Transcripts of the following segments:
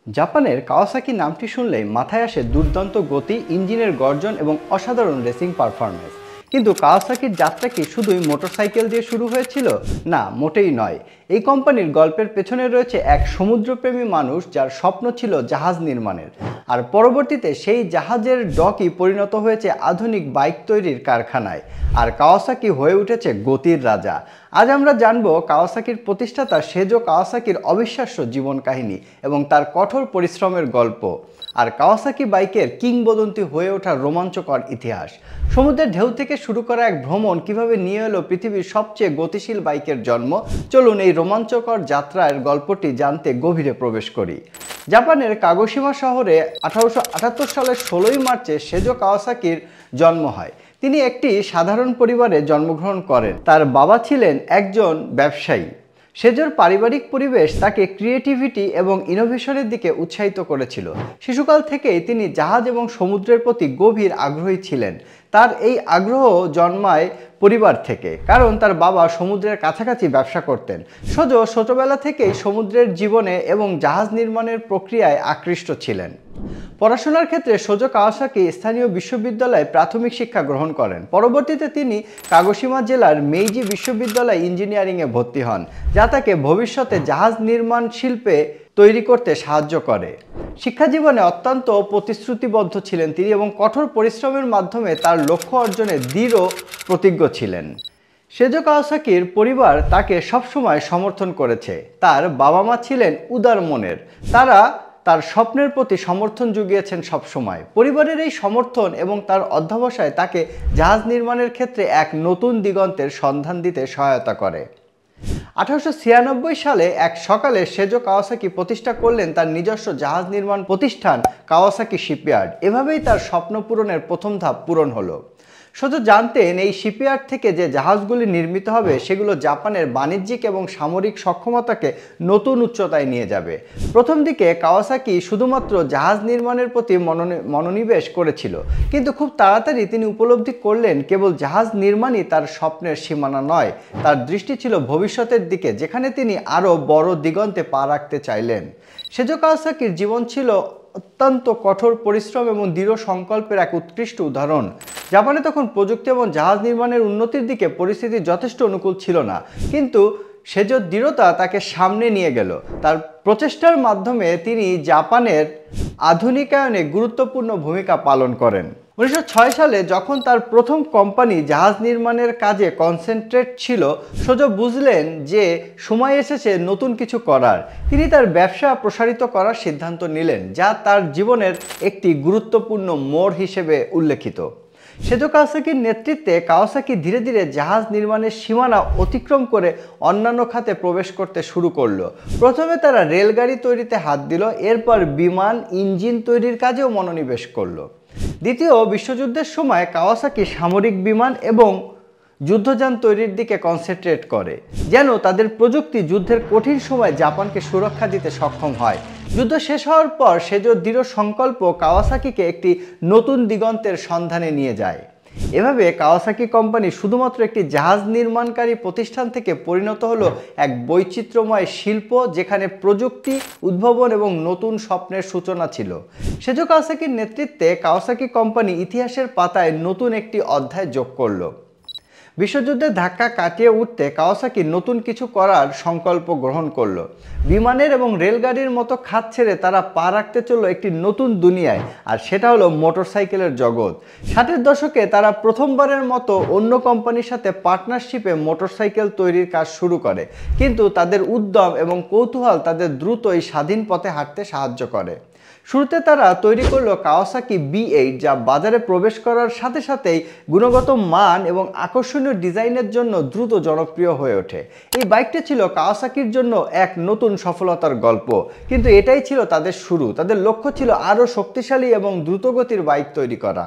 জাপানের কাওয়াসাকি নামটি শুনলেই মাথায় আসে দুর্দান্ত গতি, ইঞ্জিনের গর্জন এবং অসাধারণ রেসিং পারফরম্যান্স। কিন্তু কাওয়াসাকির যাত্রা কি শুধুই মোটরসাইকেল দিয়ে শুরু হয়েছিল? না, মোটেই নয়। এই কোম্পানির গল্পের পেছনে রয়েছে এক সমুদ্রপ্রেমী মানুষ যার স্বপ্ন ছিল জাহাজ নির্মাণের, আর পরবর্তীতে সেই জাহাজের ডকই পরিণত হয়েছে আধুনিক বাইক তৈরির কারখানায়, আর কাওয়াসাকি হয়ে উঠেছে গতির রাজা। আজ আমরা জানব কাওয়াসাকির প্রতিষ্ঠাতা সেজো কাওয়াসাকির অবিশ্বাস্য জীবন কাহিনী এবং তার কঠোর পরিশ্রমের গল্প, আর কাওয়াসাকি বাইকের কিংবদন্তি হয়ে ওঠার রোমাঞ্চকর ইতিহাস। সমুদ্রের ঢেউ থেকে শুরু করা এক ভ্রমণ কিভাবে নিয়ে এলো পৃথিবীর সবচেয়ে গতিশীল বাইকের জন্ম। চলুন এই রোমাঞ্চকর যাত্রার গল্পটি জানতে গভীরে প্রবেশ করি। জাপানের কাগোশিমা শহরে 1878 সালের 16ই মার্চে সেজো কাওয়াসাকির জন্ম হয়। তিনি একটি সাধারণ পরিবারে জন্মগ্রহণ করেন। তার বাবা ছিলেন একজন ব্যবসায়ী। সেজোর পারিবারিক পরিবেশ তাকে ক্রিয়েটিভিটি এবং ইনোভেশনের দিকে উৎসাহিত করেছিল। শিশুকাল থেকেই তিনি জাহাজ এবং সমুদ্রের প্রতি গভীর আগ্রহী ছিলেন। তার এই আগ্রহ জন্মায় পরিবার থেকে, কারণ তার বাবা সমুদ্রের কাছাকাছি ব্যবসা করতেন। সেজো ছোটবেলা থেকেই সমুদ্রের জীবনে এবং জাহাজ নির্মাণের প্রক্রিয়ায় আকৃষ্ট ছিলেন। পড়াশোনার ক্ষেত্রে সেজো কাওয়াসাকি স্থানীয় বিশ্ববিদ্যালয়ে প্রাথমিক শিক্ষা গ্রহণ করেন। পরবর্তীতে তিনি কাগোশিমা জেলার মেইজি বিশ্ববিদ্যালয়ে ইঞ্জিনিয়ারিংয়ে ভর্তি হন, যা তাকে ভবিষ্যতে জাহাজ নির্মাণ শিল্পে তৈরি করতে সাহায্য করে। শিক্ষা জীবনে অত্যন্ত প্রতিশ্রুতিবদ্ধ ছিলেন তিনি এবং কঠোর পরিশ্রমের মাধ্যমে তার লক্ষ্য অর্জনে দৃঢ় প্রতিজ্ঞ ছিলেন। সেজো কাওয়াসাকির পরিবার তাকে সবসময় সমর্থন করেছে। তার বাবা মা ছিলেন উদার মনের, তারা তার স্বপ্নের প্রতি সমর্থন জুগিয়েছেন সবসময়। পরিবারের এই সমর্থন এবং তার অধ্যবসায় তাকে জাহাজ নির্মাণের ক্ষেত্রে এক নতুন দিগন্তের সন্ধান দিতে সহায়তা করে। 1896 সালে এক সকালে সেজো কাওয়াসাকি প্রতিষ্ঠা করলেন তার নিজস্ব জাহাজ নির্মাণ প্রতিষ্ঠান কাওয়াসাকি শিপইয়ার্ড। এভাবেই তার স্বপ্ন পূরণের প্রথম ধাপ পূরণ হলো। সেজো জানতেন এই শিপইয়ার্ড থেকে যে জাহাজগুলি নির্মিত হবে সেগুলো জাপানের বাণিজ্যিক এবং সামরিক সক্ষমতাকে নতুন উচ্চতায় নিয়ে যাবে। প্রথম দিকে কাওয়াসাকি শুধুমাত্র জাহাজ নির্মাণের প্রতি মনোনিবেশ করেছিল, কিন্তু খুব তাড়াতাড়ি তিনি উপলব্ধি করলেন কেবল জাহাজ নির্মাণই তার স্বপ্নের সীমানা নয়। তার দৃষ্টি ছিল ভবিষ্যতের দিকে, যেখানে তিনি আরও বড় দিগন্তে পা রাখতে চাইলেন। সেজো কাওয়াসাকির জীবন ছিল অত্যন্ত কঠোর পরিশ্রম এবং দৃঢ় সংকল্পের এক উৎকৃষ্ট উদাহরণ। জাপানে তখন প্রযুক্তি এবং জাহাজ নির্মাণের উন্নতির দিকে পরিস্থিতি যথেষ্ট অনুকূল ছিল না, কিন্তু সেজোর দৃঢ়তা তাকে সামনে নিয়ে গেল। তার প্রচেষ্টার মাধ্যমে তিনি জাপানের আধুনিকায়নে গুরুত্বপূর্ণ ভূমিকা পালন করেন। 1906 সালে যখন তার প্রথম কোম্পানি জাহাজ নির্মাণের কাজে কনসেন্ট্রেট ছিল, সেজো বুঝলেন যে সময় এসেছে নতুন কিছু করার। তিনি তার ব্যবসা প্রসারিত করার সিদ্ধান্ত নিলেন, যা তার জীবনের একটি গুরুত্বপূর্ণ মোড় হিসেবে উল্লেখিত। সেজো কাওয়াসাকির নেতৃত্বে কাওয়াসাকি ধীরে ধীরে জাহাজ নির্মাণের সীমানা অতিক্রম করে অন্যান্য খাতে প্রবেশ করতে শুরু করলো। প্রথমে তারা রেলগাড়ি তৈরিতে হাত দিল, এরপর বিমান ইঞ্জিন তৈরির কাজেও মনোনিবেশ করলো। দ্বিতীয় বিশ্বযুদ্ধের সময় কাওয়াসাকি সামরিক বিমান এবং যুদ্ধযান তৈরির দিকে কনসেন্ট্রেট করে, যেন তাদের প্রযুক্তি যুদ্ধের কঠিন সময় জাপানকে সুরক্ষা দিতে সক্ষম হয়। যুদ্ধ শেষ হওয়ার পর সেজোর দৃঢ় সংকল্প কাওয়াসাকিকে একটি নতুন দিগন্তের সন্ধানে নিয়ে যায়। এভাবে কাওয়াসাকি কোম্পানি শুধুমাত্র একটি জাহাজ নির্মাণকারী প্রতিষ্ঠান থেকে পরিণত হলো এক বৈচিত্র্যময় শিল্প, যেখানে প্রযুক্তি, উদ্ভাবন এবং নতুন স্বপ্নের সূচনা ছিল। সেজো কাওয়াসাকির নেতৃত্বে কাওয়াসাকি কোম্পানি ইতিহাসের পাতায় নতুন একটি অধ্যায় যোগ করলো। বিশ্বযুদ্ধের ধাক্কা কাটিয়ে উঠতে কাওয়াসাকি নতুন কিছু করার সংকল্প গ্রহণ করল। বিমানের এবং রেলগাড়ির মতো খাত ছেড়ে তারা পা রাখতে চলল একটি নতুন দুনিয়ায়, আর সেটা হলো মোটরসাইকেলের জগৎ। 60-এর দশকে তারা প্রথমবারের মতো অন্য কোম্পানির সাথে পার্টনারশিপে মোটরসাইকেল তৈরির কাজ শুরু করে, কিন্তু তাদের উদ্যম এবং কৌতূহল তাদের দ্রুতই স্বাধীন পথে হাঁটতে সাহায্য করে। শুরুতে তারা তৈরি করলো কাওয়াসাকি B8, যা বাজারে প্রবেশ করার সাথে সাথেই গুণগত মান এবং আকর্ষণীয় ডিজাইনের জন্য দ্রুত জনপ্রিয় হয়ে ওঠে। এই বাইকটি ছিল কাওয়াসাকির জন্য এক নতুন সফলতার গল্প, কিন্তু এটাই ছিল তাদের শুরু। তাদের লক্ষ্য ছিল আরও শক্তিশালী এবং দ্রুতগতির বাইক তৈরি করা।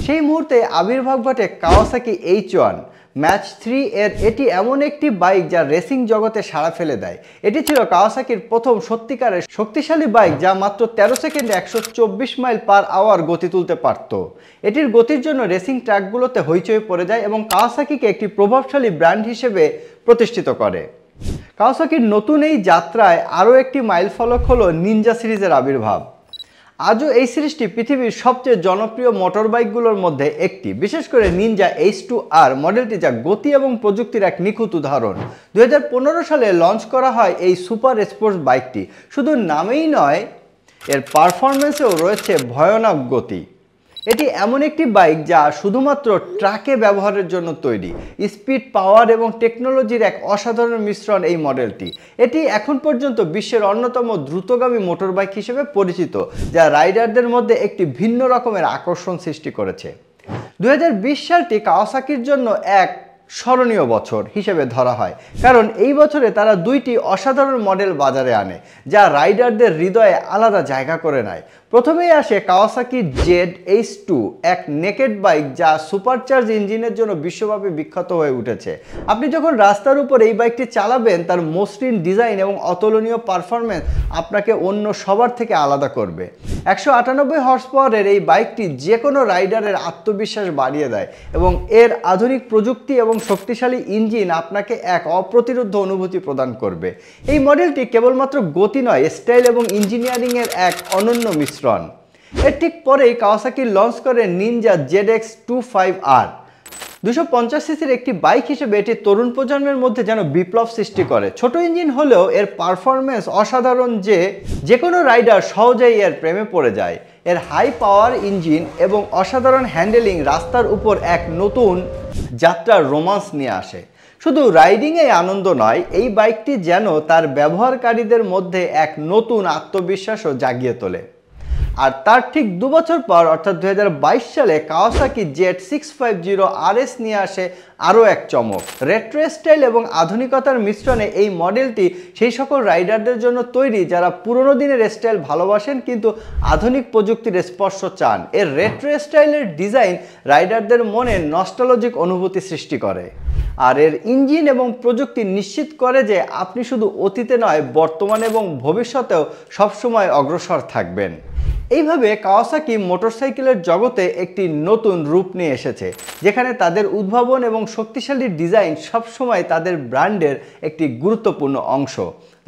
সেই মুহূর্তে আবির্ভাব ঘটে কাওয়াসাকি H1 ম্যাচ 3 এর। এটি এমন একটি বাইক যা রেসিং জগতে সাড়া ফেলে দেয়। এটি ছিল কাওয়াসাকির প্রথম সত্যিকারের শক্তিশালী বাইক, যা মাত্র 13 সেকেন্ডে 124 মাইল পার আওয়ার গতি তুলতে পারত। এটির গতির জন্য রেসিং ট্র্যাকগুলোতে হইচই পড়ে যায় এবং কাওয়াসাকিকে একটি প্রভাবশালী ব্র্যান্ড হিসেবে প্রতিষ্ঠিত করে। কাওয়াসাকির নতুন এই যাত্রায় আরও একটি মাইলফলক হলো নিনজা সিরিজের আবির্ভাব। আজও এই সিরিজটি পৃথিবীর সবচেয়ে জনপ্রিয় মোটর বাইকগুলোর মধ্যে একটি, বিশেষ করে নিনজা H2R মডেলটি যা গতি এবং প্রযুক্তির এক নিখুঁত উদাহরণ। 2015 সালে লঞ্চ করা হয় এই সুপার স্পোর্টস বাইকটি। শুধু নামেই নয়, এর পারফরমেন্সেও রয়েছে ভয়ানক গতি। এটি এমন একটি বাইক যা শুধুমাত্র ট্রাকে ব্যবহারের জন্য তৈরি। স্পিড, পাওয়ার এবং টেকনোলজির এক অসাধারণ মিশ্রণ এই মডেলটি। এটি এখন পর্যন্ত বিশ্বের অন্যতম দ্রুতগামী মোটর বাইক হিসেবে পরিচিত, যা রাইডারদের মধ্যে একটি ভিন্ন রকমের আকর্ষণ সৃষ্টি করেছে। 2020 সালটি কাওয়াসাকির জন্য এক স্মরণীয় বছর হিসেবে ধরা হয়, কারণ এই বছরে তারা দুইটি অসাধারণ মডেল বাজারে আনে যা রাইডারদের হৃদয়ে আলাদা জায়গা করে নেয়। প্রথমেই আসে কাওয়াসাকি ZH2, এক নেকেড বাইক যা সুপারচার্জ ইঞ্জিনের জন্য বিশ্বব্যাপী বিখ্যাত হয়ে উঠেছে। আপনি যখন রাস্তার উপর এই বাইকটি চালাবেন, তার মসৃণ ডিজাইন এবং অতুলনীয় পারফরমেন্স আপনাকে অন্য সবার থেকে আলাদা করবে। 198 হর্স পাওয়ারের এই বাইকটি যে কোনো রাইডারের আত্মবিশ্বাস বাড়িয়ে দেয় এবং এর আধুনিক প্রযুক্তি এবং শক্তিশালী ইঞ্জিন আপনাকে এক অপ্রতিরোধ্য অনুভূতি প্রদান করবে। এই মডেলটি কেবলমাত্র গতি নয়, স্টাইল এবং ইঞ্জিনিয়ারিংয়ের এক অনন্য মিশ্রণ। এর ঠিক পরেই কাওয়াসাকি লঞ্চ করে নিনজা ZX25R। 250 সিসির একটি বাইক হিসেবে এটি তরুণ প্রজন্মের মধ্যে যেন বিপ্লব সৃষ্টি করে। ছোট ইঞ্জিন হলেও এর পারফরমেন্স অসাধারণ যে কোনো রাইডার সহজেই এর প্রেমে পড়ে যায়। এর হাই পাওয়ার ইঞ্জিন এবং অসাধারণ হ্যান্ডেলিং রাস্তার উপর এক নতুন যাত্রার রোমান্স নিয়ে আসে। শুধু রাইডিংয়ে আনন্দ নয়, এই বাইকটি যেন তার ব্যবহারকারীদের মধ্যে এক নতুন আত্মবিশ্বাসও জাগিয়ে তোলে। আর তার ঠিক 2 বছর পর অর্থাৎ 2022 সালে কাওয়াসাকি Z650RS নিয়ে আসে আরও এক চমক। রেট্রো স্টাইল এবং আধুনিকতার মিশ্রণে এই মডেলটি সেই সকল রাইডারদের জন্য তৈরি যারা পুরনো দিনের স্টাইল ভালোবাসেন কিন্তু আধুনিক প্রযুক্তির স্পর্শ চান। এর রেট্রো স্টাইলের ডিজাইন রাইডারদের মনে নস্টালজিক অনুভূতি সৃষ্টি করে, আর এর ইঞ্জিন এবং প্রযুক্তি নিশ্চিত করে যে আপনি শুধু অতীতে নয়, বর্তমানে এবং ভবিষ্যতেও সবসময় অগ্রসর থাকবেন। এইভাবে কাওয়াসাকি মোটরসাইকেলের জগতে একটি নতুন রূপ নিয়ে এসেছে, যেখানে তাদের উদ্ভাবন এবং শক্তিশালী ডিজাইন সবসময় তাদের ব্র্যান্ডের একটি গুরুত্বপূর্ণ অংশ।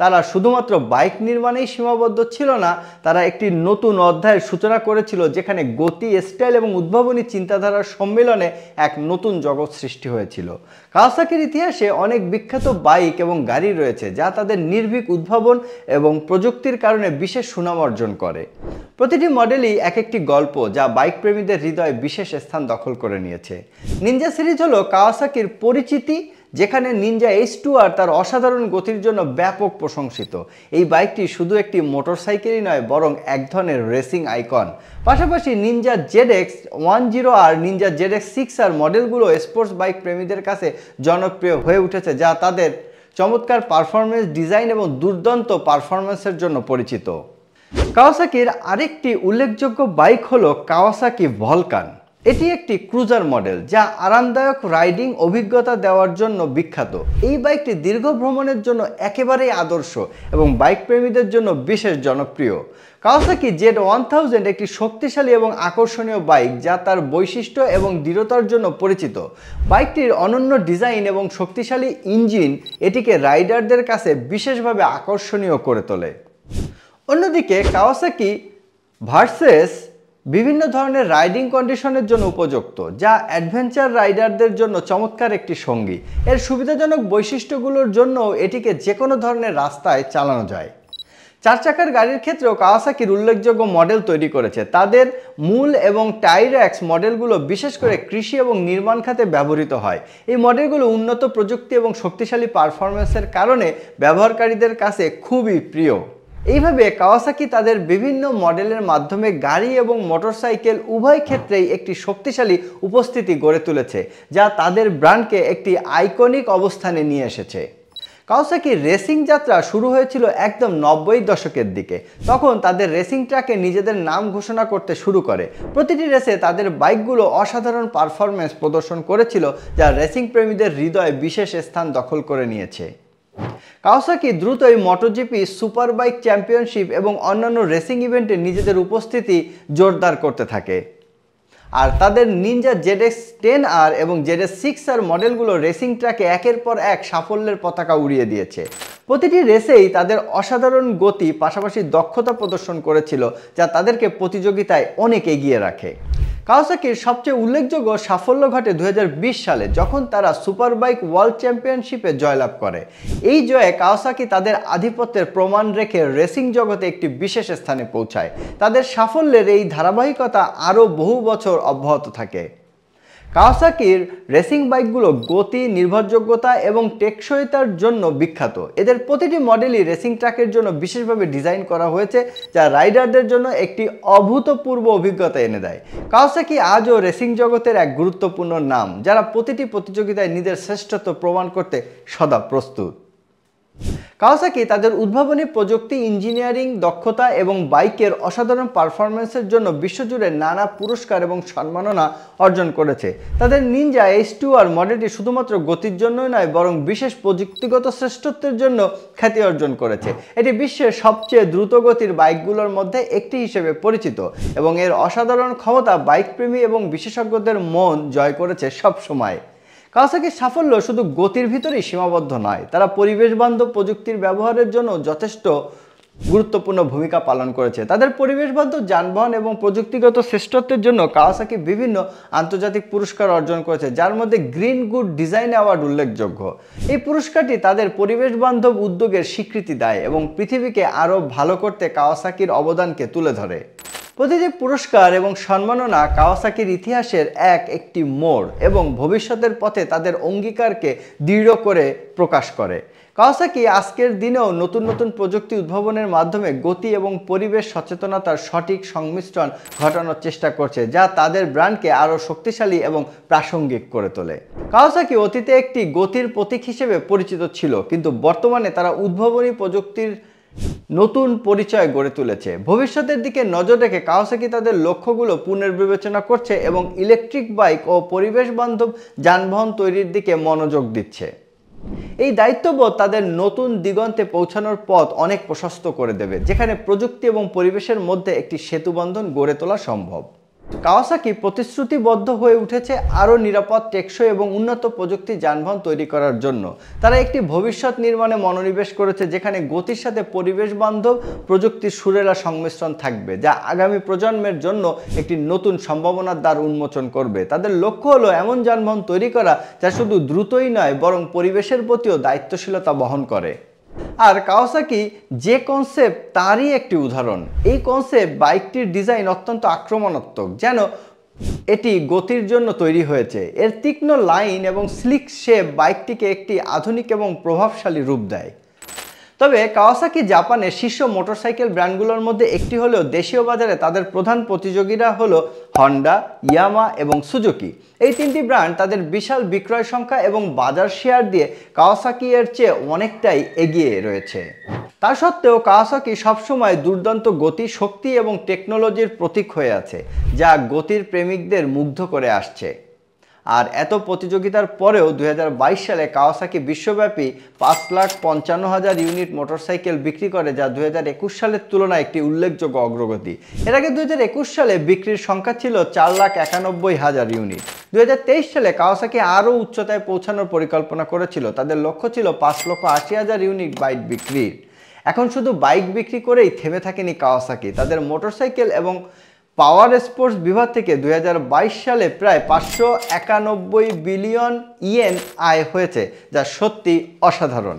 তারা শুধুমাত্র বাইক নির্মাণেই সীমাবদ্ধ ছিল না, তারা একটি নতুন অধ্যায়ের সূচনা করেছিল যেখানে গতি, স্টাইল এবং উদ্ভাবনী চিন্তাধারার সম্মেলনে এক নতুন জগৎ সৃষ্টি হয়েছিল। কাওয়াসাকির ইতিহাসে অনেক বিখ্যাত বাইক এবং গাড়ি রয়েছে যা তাদের নির্ভীক উদ্ভাবন এবং প্রযুক্তির কারণে বিশেষ সুনাম অর্জন করে। প্রতিটি মডেলই এক একটি গল্প যা বাইক প্রেমীদের হৃদয়ে বিশেষ স্থান দখল করে নিয়েছে। নিনজা সিরিজ হলো কাওয়াসাকির পরিচিতি, যেখানে নিনজা H2R তার অসাধারণ গতির জন্য ব্যাপক প্রশংসিত। এই বাইকটি শুধু একটি মোটরসাইকেলই নয়, বরং এক ধরনের রেসিং আইকন। পাশাপাশি নিনজা ZX10R, নিনজা ZX6R মডেলগুলো স্পোর্টস বাইক প্রেমীদের কাছে জনপ্রিয় হয়ে উঠেছে, যা তাদের চমৎকার পারফরমেন্স, ডিজাইন এবং দুর্দান্ত পারফরমেন্সের জন্য পরিচিত। কাওয়াসাকির আরেকটি উল্লেখযোগ্য বাইক হলো কাওয়াসাকি ভলকান। এটি একটি ক্রুজার মডেল যা আরামদায়ক রাইডিং অভিজ্ঞতা দেওয়ার জন্য বিখ্যাত। এই বাইকটি দীর্ঘ ভ্রমণের জন্য একেবারেই আদর্শ এবং বাইক প্রেমীদের জন্য বিশেষ জনপ্রিয়। কাওয়াসাকি Z1000 একটি শক্তিশালী এবং আকর্ষণীয় বাইক যা তার বৈশিষ্ট্য এবং দৃঢ়তার জন্য পরিচিত। বাইকটির অনন্য ডিজাইন এবং শক্তিশালী ইঞ্জিন এটিকে রাইডারদের কাছে বিশেষভাবে আকর্ষণীয় করে তোলে। অন্যদিকে কাওয়াসাকি ভার্সেস বিভিন্ন ধরনের রাইডিং কন্ডিশনের জন্য উপযুক্ত, যা অ্যাডভেঞ্চার রাইডারদের জন্য চমৎকার একটি সঙ্গী। এর সুবিধাজনক বৈশিষ্ট্যগুলোর জন্য এটিকে যে কোনো ধরনের রাস্তায় চালানো যায়। 4 চাকার গাড়ির ক্ষেত্রেও কাওয়াসাকির উল্লেখযোগ্য মডেল তৈরি করেছে। তাদের মূল এবং টাইরেক্স মডেলগুলো বিশেষ করে কৃষি এবং নির্মাণ খাতে ব্যবহৃত হয়। এই মডেলগুলো উন্নত প্রযুক্তি এবং শক্তিশালী পারফরমেন্সের কারণে ব্যবহারকারীদের কাছে খুবই প্রিয়। এইভাবে কাওয়াসাকি তাদের বিভিন্ন মডেলের মাধ্যমে গাড়ি এবং মোটরসাইকেল উভয় ক্ষেত্রেই একটি শক্তিশালী উপস্থিতি গড়ে তুলেছে, যা তাদের ব্র্যান্ডকে একটি আইকনিক অবস্থানে নিয়ে এসেছে। কাওয়াসাকির রেসিং যাত্রা শুরু হয়েছিল একদম 90 দশকের দিকে। তখন তাদের রেসিং ট্র্যাকে নিজেদের নাম ঘোষণা করতে শুরু করে। প্রতিটি রেসে তাদের বাইকগুলো অসাধারণ পারফরমেন্স প্রদর্শন করেছিল, যা রেসিং প্রেমীদের হৃদয়ে বিশেষ স্থান দখল করে নিয়েছে। কাওয়াসাকি দ্রুতই মোটোজিপি, সুপার বাইক চ্যাম্পিয়নশিপ এবং অন্যান্য রেসিং ইভেন্টে নিজেদের উপস্থিতি জোরদার করতে থাকে। আর তাদের নিনজা ZX-10R এবং ZX-6R মডেলগুলো রেসিং ট্র্যাকে একের পর এক সাফল্যের পতাকা উড়িয়ে দিয়েছে। প্রতিটি রেসেই তাদের অসাধারণ গতি পাশাপাশি দক্ষতা প্রদর্শন করেছিল, যা তাদেরকে প্রতিযোগিতায় অনেক এগিয়ে রাখে। কাওয়াসাকির সবচেয়ে উল্লেখযোগ্য সাফল্য ঘটে 2020 সালে, যখন তারা সুপারবাইক ওয়ার্ল্ড চ্যাম্পিয়নশিপে জয়লাভ করে। এই জয়ে কাওয়াসাকি তাদের আধিপত্যের প্রমাণ রেখে রেসিং জগতে একটি বিশেষ স্থানে পৌঁছায়। তাদের সাফল্যের এই ধারাবাহিকতা আরও বহু বছর অব্যাহত থাকে। কাওয়াসাকির রেসিং বাইকগুলো গতি, নির্ভরযোগ্যতা এবং টেকসইতার জন্য বিখ্যাত। এদের প্রতিটি মডেলই রেসিং ট্র্যাকের জন্য বিশেষভাবে ডিজাইন করা হয়েছে, যা রাইডারদের জন্য একটি অভূতপূর্ব অভিজ্ঞতা এনে দেয়। কাওয়াসাকি আজও রেসিং জগতের এক গুরুত্বপূর্ণ নাম, যারা প্রতিটি প্রতিযোগিতায় নিজের শ্রেষ্ঠত্ব প্রমাণ করতে সদা প্রস্তুত। কাওয়াসাকি তাদের উদ্ভাবনী প্রযুক্তি, ইঞ্জিনিয়ারিং দক্ষতা এবং বাইকের অসাধারণ পারফরম্যান্সের জন্য বিশ্বজুড়ে নানা পুরস্কার এবং সম্মাননা অর্জন করেছে। তাদের নিনজা H2R মডেলটি শুধুমাত্র গতির জন্যই নয়, বরং বিশেষ প্রযুক্তিগত শ্রেষ্ঠত্বের জন্য খ্যাতি অর্জন করেছে। এটি বিশ্বের সবচেয়ে দ্রুতগতির বাইকগুলোর মধ্যে একটি হিসেবে পরিচিত এবং এর অসাধারণ ক্ষমতা বাইকপ্রেমী এবং বিশেষজ্ঞদের মন জয় করেছে সবসময়। কাওয়াসাকির সাফল্য শুধু গতির ভিতরেই সীমাবদ্ধ নয়, তারা পরিবেশ বান্ধব প্রযুক্তির ব্যবহারের জন্য যথেষ্ট গুরুত্বপূর্ণ ভূমিকা পালন করেছে। তাদের পরিবেশ বান্ধব যানবাহন এবং প্রযুক্তিগত শ্রেষ্ঠত্বের জন্য কাওয়াসাকি বিভিন্ন আন্তর্জাতিক পুরস্কার অর্জন করেছে, যার মধ্যে গ্রিন গুড ডিজাইন অ্যাওয়ার্ড উল্লেখযোগ্য। এই পুরস্কারটি তাদের পরিবেশ বান্ধব উদ্যোগের স্বীকৃতি দেয় এবং পৃথিবীকে আরও ভালো করতে কাওয়াসাকির অবদানকে তুলে ধরে। প্রতিটি পুরস্কার এবং সম্মাননা কাওয়াসাকির ইতিহাসের একটি মোড় এবং ভবিষ্যতের পথে তাদের অঙ্গীকারকে দৃঢ় করে প্রকাশ করে। কাওয়াসাকি আজকের দিনেও নতুন নতুন প্রযুক্তি উদ্ভাবনের মাধ্যমে গতি এবং পরিবেশ সচেতনতার সঠিক সংমিশ্রণ ঘটানোর চেষ্টা করছে, যা তাদের ব্র্যান্ডকে আরও শক্তিশালী এবং প্রাসঙ্গিক করে তোলে। কাওয়াসাকি অতীতে একটি গতির প্রতীক হিসেবে পরিচিত ছিল, কিন্তু বর্তমানে তারা উদ্ভাবনী প্রযুক্তির নতুন পরিচয় গড়ে তুলেছে। ভবিষ্যতের দিকে নজর রেখে কাওয়াসাকি তাদের লক্ষ্যগুলো পুনর্বিবেচনা করছে এবং ইলেকট্রিক বাইক ও পরিবেশ বান্ধব যানবাহন তৈরির দিকে মনোযোগ দিচ্ছে। এই দায়িত্ববোধ তাদের নতুন দিগন্তে পৌঁছানোর পথ অনেক প্রশস্ত করে দেবে, যেখানে প্রযুক্তি এবং পরিবেশের মধ্যে একটি সেতুবন্ধন গড়ে তোলা সম্ভব। কাওয়াসাকি প্রতিশ্রুতিবদ্ধ হয়ে উঠেছে আরও নিরাপদ, টেকসই এবং উন্নত প্রযুক্তি যানবাহন তৈরি করার জন্য। তারা একটি ভবিষ্যৎ নির্মাণে মনোনিবেশ করেছে, যেখানে গতির সাথে পরিবেশ বান্ধব প্রযুক্তির সুরেলা সংমিশ্রণ থাকবে, যা আগামী প্রজন্মের জন্য একটি নতুন সম্ভাবনার দ্বার উন্মোচন করবে। তাদের লক্ষ্য হলো এমন যানবাহন তৈরি করা যা শুধু দ্রুতই নয়, বরং পরিবেশের প্রতিও দায়িত্বশীলতা বহন করে। আর কাওয়াসাকি যে কনসেপ্ট তারই একটি উদাহরণ। এই কনসেপ্ট বাইকটির ডিজাইন অত্যন্ত আক্রমণাত্মক, যেন এটি গতির জন্য তৈরি হয়েছে। এর তীক্ষ্ণ লাইন এবং স্লিক শেপ বাইকটিকে একটি আধুনিক এবং প্রভাবশালী রূপ দেয়। তবে কাওয়াসাকি জাপানের শীর্ষ মোটরসাইকেল ব্র্যান্ডগুলোর মধ্যে একটি হলেও দেশীয় বাজারে তাদের প্রধান প্রতিযোগীরা হলো হন্ডা, ইয়ামা এবং সুজুকি। এই তিনটি ব্র্যান্ড তাদের বিশাল বিক্রয় সংখ্যা এবং বাজার শেয়ার দিয়ে কাওয়াসাকি এর চেয়ে অনেকটাই এগিয়ে রয়েছে। তা সত্ত্বেও কাওয়াসাকি সবসময় দুর্দান্ত গতি, শক্তি এবং টেকনোলজির প্রতীক হয়ে আছে, যা গতির প্রেমিকদের মুগ্ধ করে আসছে। আর এত প্রতিযোগিতার পরেও 2022 সালে কাওয়াসাকি বিশ্বব্যাপী 5,55,000 ইউনিট মোটরসাইকেল বিক্রি করে, যা 2021 সালের তুলনায় একটি উল্লেখযোগ্য অগ্রগতি। এর আগে 2021 সালে বিক্রির সংখ্যা ছিল 4,91,000 ইউনিট। 2023 সালে কাওয়াসাকি আরও উচ্চতায় পৌঁছানোর পরিকল্পনা করেছিল। তাদের লক্ষ্য ছিল 5,80,000 ইউনিট বাইক বিক্রির। এখন শুধু বাইক বিক্রি করেই থেমে থাকেনি কাওয়াসাকি। তাদের মোটরসাইকেল এবং পাওয়ার স্পোর্টস বিভাগ থেকে 2022 সালে প্রায় 591 বিলিয়ন ইয়েন আয় হয়েছে, যা সত্যি অসাধারণ।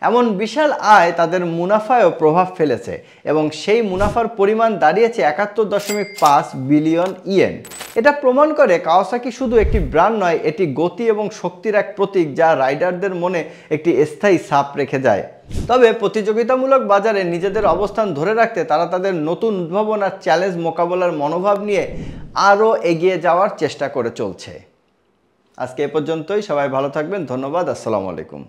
এমন বিশাল আয় তাদের মুনাফায়ও প্রভাব ফেলেছে এবং সেই মুনাফার পরিমাণ দাঁড়িয়েছে 71.5 বিলিয়ন ইয়েন। এটা প্রমাণ করে কাওয়াসাকি শুধু একটি ব্র্যান্ড নয়, এটি গতি এবং শক্তির এক প্রতীক, যা রাইডারদের মনে একটি স্থায়ী ছাপ রেখে যায়। তবে প্রতিযোগিতামূলক বাজারে নিজেদের অবস্থান ধরে রাখতে তারা তাদের নতুন উদ্ভাবন আর চ্যালেঞ্জ মোকাবেলার মনোভাব নিয়ে আরও এগিয়ে যাওয়ার চেষ্টা করে চলছে। আজকে এ পর্যন্তই। সবাই ভালো থাকবেন। ধন্যবাদ। আসসালামু আলাইকুম।